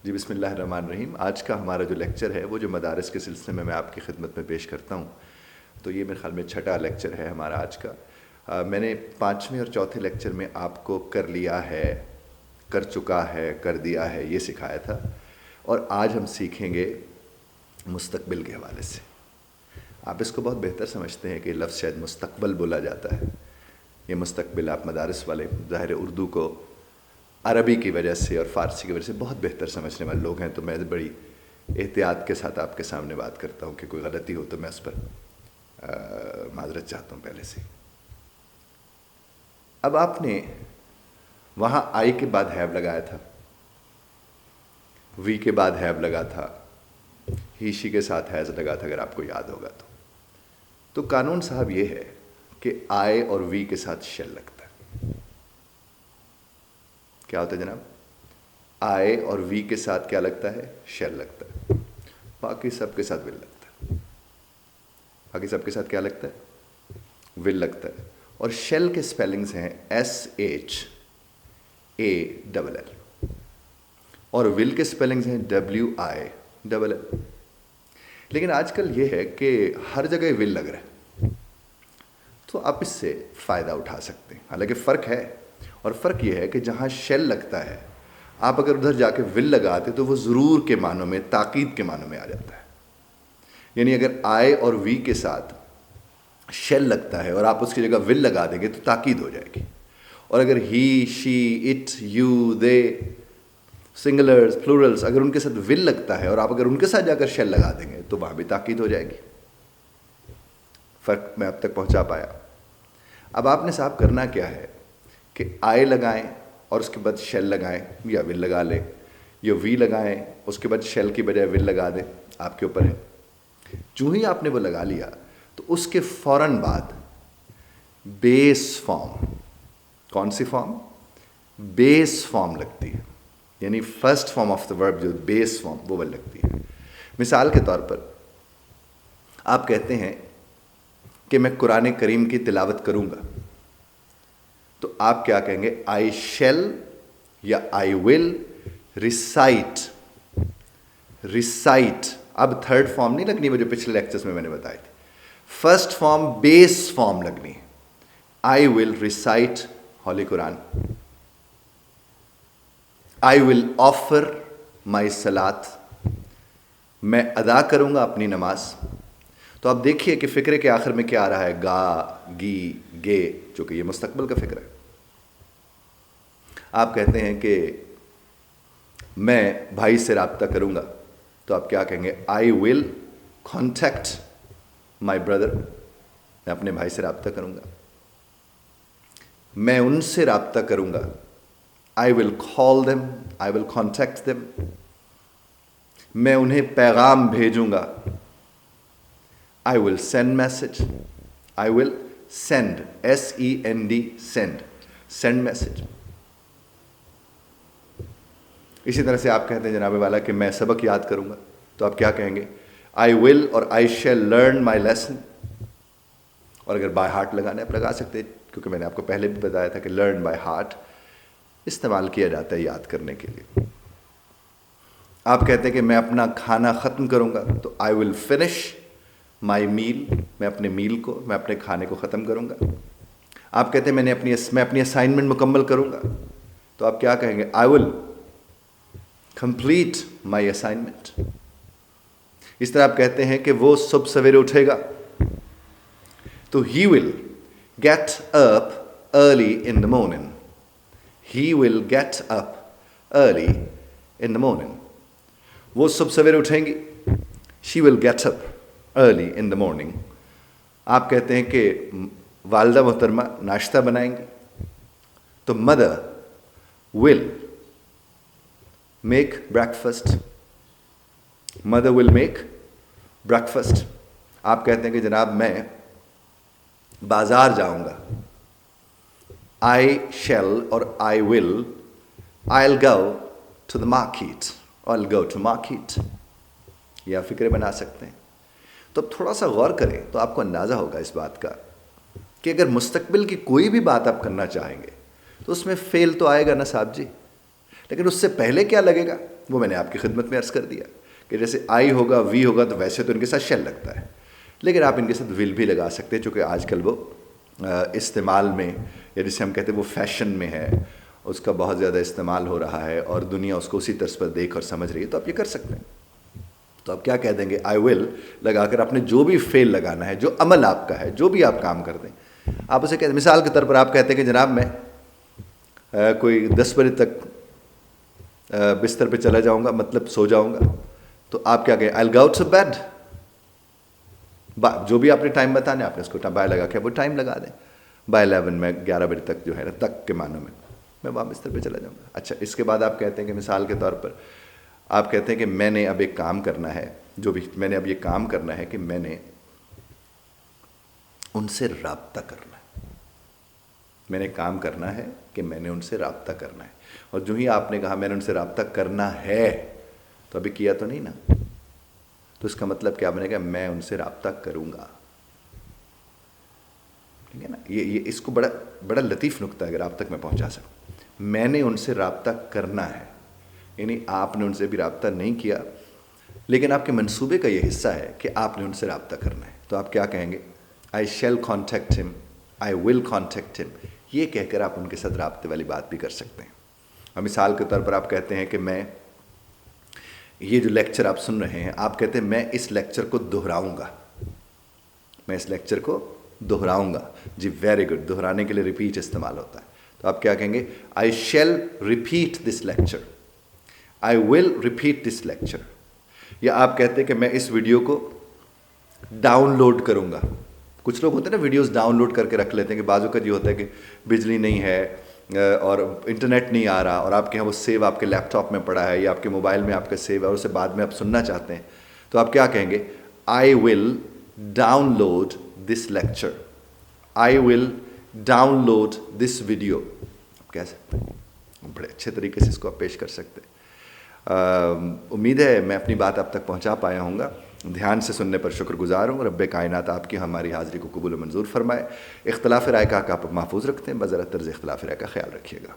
جی بسم اللہ الرحمن الرحیم. آج کا ہمارا جو لیکچر ہے وہ جو مدارس کے سلسلے میں آپ کی خدمت میں پیش کرتا ہوں، تو یہ میرے خیال میں چھٹا لیکچر ہے ہمارا آج کا. میں نے 5ویں اور چوتھے لیکچر میں آپ کو کر لیا ہے، کر چکا ہے، کر دیا ہے یہ سکھایا تھا، اور آج ہم سیکھیں گے مستقبل کے حوالے سے. آپ اس کو بہت بہتر سمجھتے ہیں کہ لفظ شاید مستقبل بولا جاتا ہے. یہ مستقبل آپ مدارس والے ظاہر اردو کو عربی کی وجہ سے اور فارسی کی وجہ سے بہت بہتر سمجھنے والے لوگ ہیں، تو میں بڑی احتیاط کے ساتھ آپ کے سامنے بات کرتا ہوں کہ کوئی غلطی ہو تو میں اس پر معذرت چاہتا ہوں پہلے سے. اب آپ نے وہاں آئی کے بعد ہیو لگایا تھا، وی کے بعد ہیو لگا تھا، ہی شی کے ساتھ ہیز لگا تھا، اگر آپ کو یاد ہوگا تو قانون صاحب یہ ہے کہ آئے اور وی کے ساتھ شیل لگتا ہے. کیا ہوتا ہے جناب؟ آئے اور وی کے ساتھ کیا لگتا ہے؟ شیل لگتا ہے. باقی سب کے ساتھ ول لگتا ہے. باقی سب کے ساتھ کیا لگتا ہے؟ ول لگتا ہے. اور شیل کے سپیلنگز ہیں SHALL، اور ول کے سپیلنگز ہیں WILL. لیکن آج کل یہ ہے کہ ہر جگہ ول لگ رہا ہے، تو آپ اس سے فائدہ اٹھا سکتے ہیں. حالانکہ فرق ہے، اور فرق یہ ہے کہ جہاں شیل لگتا ہے آپ اگر ادھر جا کے ول لگاتے تو وہ ضرور کے معنوں میں، تاکید کے معنوں میں آ جاتا ہے. یعنی اگر آئے اور وی کے ساتھ شیل لگتا ہے اور آپ اس کی جگہ ول لگا دیں گے تو تاکید ہو جائے گی. اور اگر ہی، شی، اٹ، یو، دے، سنگولرز، پلورلز، اگر ان کے ساتھ ول لگتا ہے اور آپ اگر ان کے ساتھ جا کر شیل لگا دیں گے تو وہاں بھی تاکید ہو جائے گی. فرق میں اب تک پہنچا پایا؟ اب آپ نے صاحب کرنا کیا ہے کہ آئے لگائیں اور اس کے بعد شیل لگائیں، یا ول لگا لیں، یا وی لگائیں اس کے بعد شیل کی بجائے ول لگا دیں، آپ کے اوپر ہے. جو ہی آپ نے وہ لگا لیا تو اس کے فوراً بعد بیس فارم، کون سی فارم؟ بیس فارم لگتی ہے. یعنی فرسٹ فارم آف دا ورب جو بیس فارم وہ لگتی ہے. مثال کے طور پر آپ کہتے ہیں کہ میں قرآن کریم کی تلاوت کروں گا، تو آپ کیا کہیں گے؟ آئی شیل یا آئی ول ریسائٹ. ریسائٹ اب تھرڈ فارم نہیں لگنی وہ جو پچھلے لیکچرز میں نے بتائی تھی. فرسٹ فارم بیس فارم لگنی ہے. I will recite holy Quran. I will offer my salat, میں ادا کروں گا اپنی نماز. تو آپ دیکھیے کہ فقرے کے آخر میں کیا آ رہا ہے؟ گا، گی، گے، جو کہ یہ مستقبل کا فکر ہے. آپ کہتے ہیں کہ میں بھائی سے رابطہ کروں گا، تو آپ کیا کہیں گے؟ I will contact my brother, میں اپنے بھائی سے رابطہ کروں گا. میں ان سے رابطہ کروں گا، I will call them, I will contact them. میں انہیں پیغام بھیجوں گا، I will send message. I will send, SEND، send, send message. اسی طرح سے آپ کہتے ہیں جناب والا کہ میں سبق یاد کروں گا، تو آپ کیا کہیں گے؟ آئی ول اور I shall learn my lesson. اور اگر بائی ہارٹ لگانا ہے آپ لگا سکتے ہیں، کیونکہ میں نے آپ کو پہلے بھی بتایا تھا کہ لرن بائی ہارٹ استعمال کیا جاتا ہے یاد کرنے کے لیے. آپ کہتے ہیں کہ میں اپنا کھانا ختم کروں گا، تو آئی ول فنش مائی میل، میں اپنے میل کو، میں اپنے کھانے کو ختم کروں گا. آپ کہتے ہیں میں اپنی اسائنمنٹ مکمل کروں گا، تو آپ کیا کہیں گے؟ I will complete my assignment. اس طرح آپ کہتے ہیں کہ وہ صبح سویرے اٹھے گا، تو he will get up early in the morning. He will get up early in the morning. وہ صبح سویرے اٹھیں گی، she will get up early in the morning. آپ کہتے ہیں کہ والدہ محترمہ ناشتہ بنائیں گی، تو mother will make breakfast. Mother will make breakfast. آپ کہتے ہیں کہ جناب میں بازار جاؤں گا، آئی شیل اور I will, I will go to the market, I will go to market. یا فکرے بنا سکتے ہیں. تو اب تھوڑا سا غور کریں تو آپ کو اندازہ ہوگا اس بات کا کہ اگر مستقبل کی کوئی بھی بات آپ کرنا چاہیں گے تو اس میں فعل تو آئے گا نا صاحب جی. لیکن اس سے پہلے کیا لگے گا وہ میں نے آپ کی خدمت میں عرض کر دیا کہ جیسے آئی ہوگا وی ہوگا تو ویسے تو ان کے ساتھ شیل لگتا ہے، لیکن آپ ان کے ساتھ ول بھی لگا سکتے ہیں، چونکہ آج کل وہ استعمال میں، یا جسے ہم کہتے ہیں وہ فیشن میں ہے، اس کا بہت زیادہ استعمال ہو رہا ہے اور دنیا اس کو اسی طرز پر دیکھ اور سمجھ رہی ہے، تو آپ یہ کر سکتے ہیں۔ تو آپ کیا کہہ دیں گے، آئی ول لگا کر آپ نے جو بھی فعل لگانا ہے، جو عمل آپ کا ہے، جو بھی آپ کام کر دیں، آپ اسے کہتے ہیں۔ مثال کے طور پر آپ کہتے ہیں کہ جناب میں کوئی 10 بجے تک بستر پہ چلا جاؤں گا، مطلب سو جاؤں گا، تو آپ کیا کہیں، آئی ول گو ٹو بیڈ، جو بھی آپ نے ٹائم بتانا ہے آپ نے اس کو بائی لگا کے وہ ٹائم لگا دیں، بائی 11 میں 11 بجے تک جو ہے نا تک کے معنوں میں وہاں بستر پہ چلا جاؤں گا۔ اچھا، اس کے بعد آپ کہتے ہیں کہ مثال کے طور پر آپ کہتے ہیں کہ میں نے اب ایک کام کرنا ہے، جو بھی میں نے اب یہ کام کرنا ہے کہ میں نے ان سے رابطہ کرنا ہے، میں نے کام کرنا ہے کہ میں نے ان سے رابطہ کرنا ہے، اور جو ہی آپ نے کہا میں نے ان سے رابطہ کرنا ہے تو ابھی کیا تو نہیں نا، تو اس کا مطلب کیا بنے گا، میں ان سے رابطہ کروں گا، ٹھیک ہے نا۔ یہ اس کو بڑا لطیف نقطہ اگر آپ تک میں پہنچا سکوں، میں نے ان سے رابطہ کرنا ہے، یعنی آپ نے ان سے بھی رابطہ نہیں کیا لیکن آپ کے منصوبے کا یہ حصہ ہے کہ آپ نے ان سے رابطہ کرنا ہے، تو آپ کیا کہیں گے، آئی شیل کانٹیکٹ ہم، آئی ول کانٹیکٹ ہم، یہ کہہ کر آپ ان کے ساتھ رابطے والی بات بھی کر سکتے ہیں۔ اور مثال کے طور پر آپ کہتے ہیں کہ میں یہ جو لیکچر آپ سن رہے ہیں، آپ کہتے ہیں میں اس لیکچر کو دہراؤں گا، میں اس لیکچر کو دہراؤں گا، جی ویری گڈ، دہرانے کے لیے ریپیٹ استعمال ہوتا ہے، تو آپ کیا کہیں گے، I shall repeat this lecture, I will repeat this lecture. یا آپ کہتے ہیں کہ میں اس ویڈیو کو ڈاؤن لوڈ کروں گا، کچھ لوگ ہوتے ہیں نا ویڈیوز ڈاؤن لوڈ کر کے رکھ لیتے ہیں کہ بعض اوقات یہ ہوتا ہے کہ بجلی نہیں ہے اور انٹرنیٹ نہیں آ رہا اور آپ کے یہاں وہ سیو آپ کے لیپ ٹاپ میں پڑا ہے یا آپ کے موبائل میں آپ کا سیو ہے اور اسے بعد میں آپ سننا چاہتے ہیں، تو آپ کیا کہیں گے، I will download this lecture, I will download this video, آپ کہہ سکتے ہیں، بڑے اچھے طریقے سے اس کو آپ پیش کر سکتے ہیں۔ امید ہے میں اپنی بات آپ تک پہنچا پایا ہوں گا، دھیان سے سننے پر شکر گزار ہوں۔ رب کائنات آپ کی ہماری حاضری کو قبول و منظور فرمائے۔ اختلاف رائے کا آپ محفوظ رکھتے ہیں، بذرا طرز اختلاف رائے کا خیال رکھیے گا۔